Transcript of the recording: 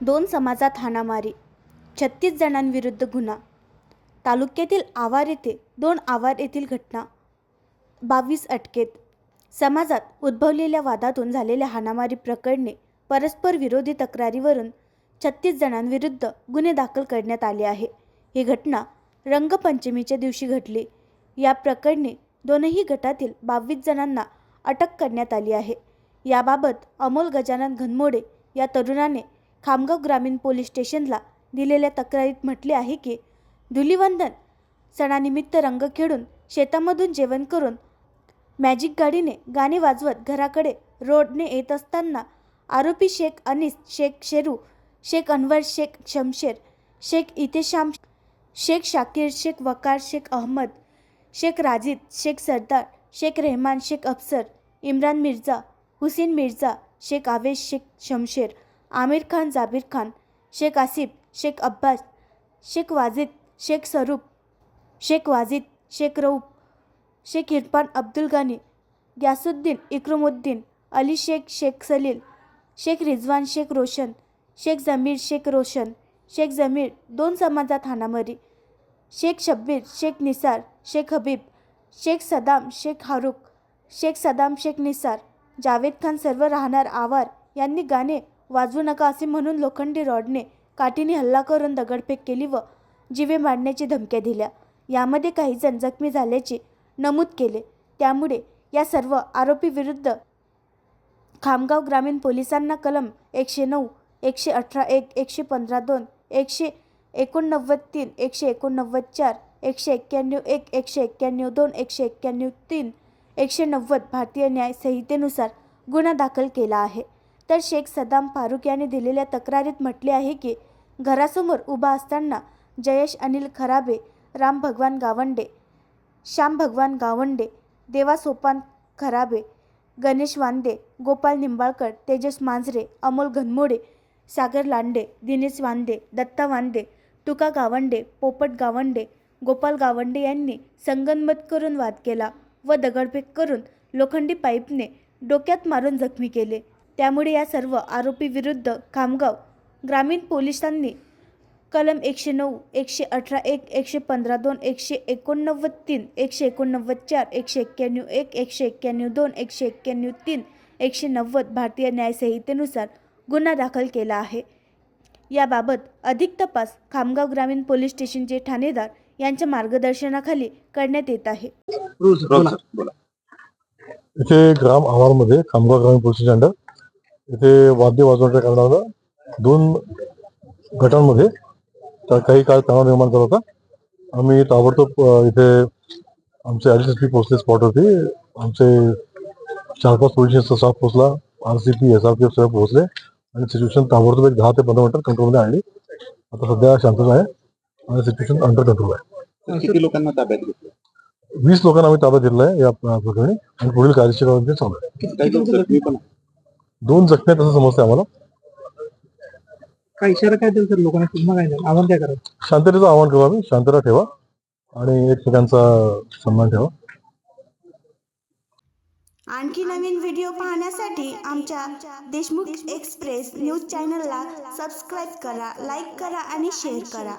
दोन समाजात हाणामारी, 36 जणांविरुद्ध गुन्हा. तालुक्यातील आवार येथे 2 आवार येथील घटना, 22 अटकेत. समाजात उद्भवलेल्या वादातून झालेल्या हाणामारी प्रकरणी परस्पर विरोधी तक्रारीवरून 36 जणांविरुद्ध गुन्हे दाखल करण्यात आले आहे. ही घटना रंगपंचमीच्या दिवशी घडली. या प्रकरणी दोनही गटातील 22 जणांना अटक करण्यात आली आहे. याबाबत अमोल गजानन घनमोडे या तरुणाने खामगाव ग्रामीण पोलीस स्टेशनला दिलेल्या तक्रारीत म्हटले आहे की धुलिवंदन सणानिमित्त रंग खेळून शेतामधून जेवण करून मॅजिक गाडीने गाणे वाजवत घराकडे रोडने येत असताना आरोपी शेख अनीस शेख शेरू, शेख अनवर शेख शमशेर, शेख इतेशाम शेख शाकीर, शेख वकार शेख अहमद, शेख राजीद शेख सरदार, शेख रहमान शेख अफसर, इम्रान मिर्जा, हुसेन मिर्जा, शेख आवेश शेख शमशेर, आमिर खान जाबिर खान, शेख आसिफ शेख अब्बास, शेख वाजिद शेख सरूप, शेख वाजिद शेख रऊफ, शेख इरफान अब्दुल गानी, ग्यासुद्दीन इक्रमुद्दीन, अली शेख शेख सलील, शेख रिजवान शेख रोशन, शेख जमीर शेख रोशन, शेख जमीर. 2 समाजात हाणामारी, शेख शब्बीर शेख निसार, शेख हबीब, शेख सदाम शेख हारुख, शेख सदाम शेख निसार, जावेद खान सर्व राहणार आवार यांनी गाणे वाजवू नका असे म्हणून लोखंडी रॉडने काठीने हल्ला करून दगडफेक केली व जीवे मारण्याची धमक्या दिल्या. यामध्ये काही जण जखमी झाल्याचे नमूद केले. त्यामुळे या सर्व आरोपीविरुद्ध खामगाव ग्रामीण पोलिसांना कलम 109, 118(1), 115(2), 189(3), 189(4), 191(1), 191(2), 191(3), 190 भारतीय न्याय संहितेनुसार गुन्हा दाखल केला आहे. तर शेख सदाम फारुख याने दिलेल्या तक्रारीत म्हटले आहे की घरासमोर उभा असताना जयेश अनिल खराबे, राम भगवान गावंडे, श्याम भगवान गावंडे, देवा सोपान खराबे, गणेश वांदे, गोपाल निंबाळकर, तेजस मांजरे, अमोल घनमोडे, सागर लांडे, दिनेश वांदे, दत्ता वांदे, तुका गावंडे, पोपट गावंडे, गोपाल गावंडे यांनी संगनमत करून वाद केला व दगडफेक करून लोखंडी पाईपने डोक्यात मारून जखमी केले. त्यामुळे या सर्व आरोपीविरुद्ध खामगाव ग्रामीण पोलिसांनी कलम 109, 118(1), 115(2), 189(3), 189(4), 191(1), 191(2), 191(3), 190 भारतीय न्याय संहितेनुसार गुन्हा दाखल केला आहे. याबाबत अधिक तपास खामगाव ग्रामीण पोलीस स्टेशनचे ठाणेदार यांच्या मार्गदर्शनाखाली करण्यात येत आहे. इथे ग्राम आवारमध्ये खामगाव ग्रामीण पोलीस स्टेशन अंडर इथे वाद्य वाजवण्याच्या कारणानं 2 गटांमध्ये काही काळ तणाव निर्माण झाला होता. आम्ही ताबडतोब इथे आमचे RCP पोहोचले स्पॉटवरती. आमचे 4-5 पोलिसांचा स्टाफ पोहोचला, RCP SRPF सगळे पोहोचले आणि सिच्युएशन ताबडतोब 10 ते 15 मिनिटात कंट्रोलमध्ये आणली. आता सध्या शांतता आहे आणि सिच्युएशन अंडर कंट्रोल आहे. किती लोकांना ताब्यात घेतलं? 20 लोकांना आम्ही ताब्यात घेतलं आहे या प्रकरणी आणि पुढील कार्यक्षेत्र चालू आहे. 2 जखमी आहेत असं समजतं आम्हाला. काय इशारा काय देईल तर लोकांना पुन्हा काय नाही आव्हान काय करायचं? शांततेचं आवाहन करू आम्ही. शांतता ठेवा आणि एकमेकांचा सन्मान ठेवा. आणखी नवीन व्हिडिओ पाहण्यासाठी आमच्या देशमुख एक्सप्रेस न्यूज चॅनलला सबस्क्राईब करा, लाईक करा आणि शेअर करा.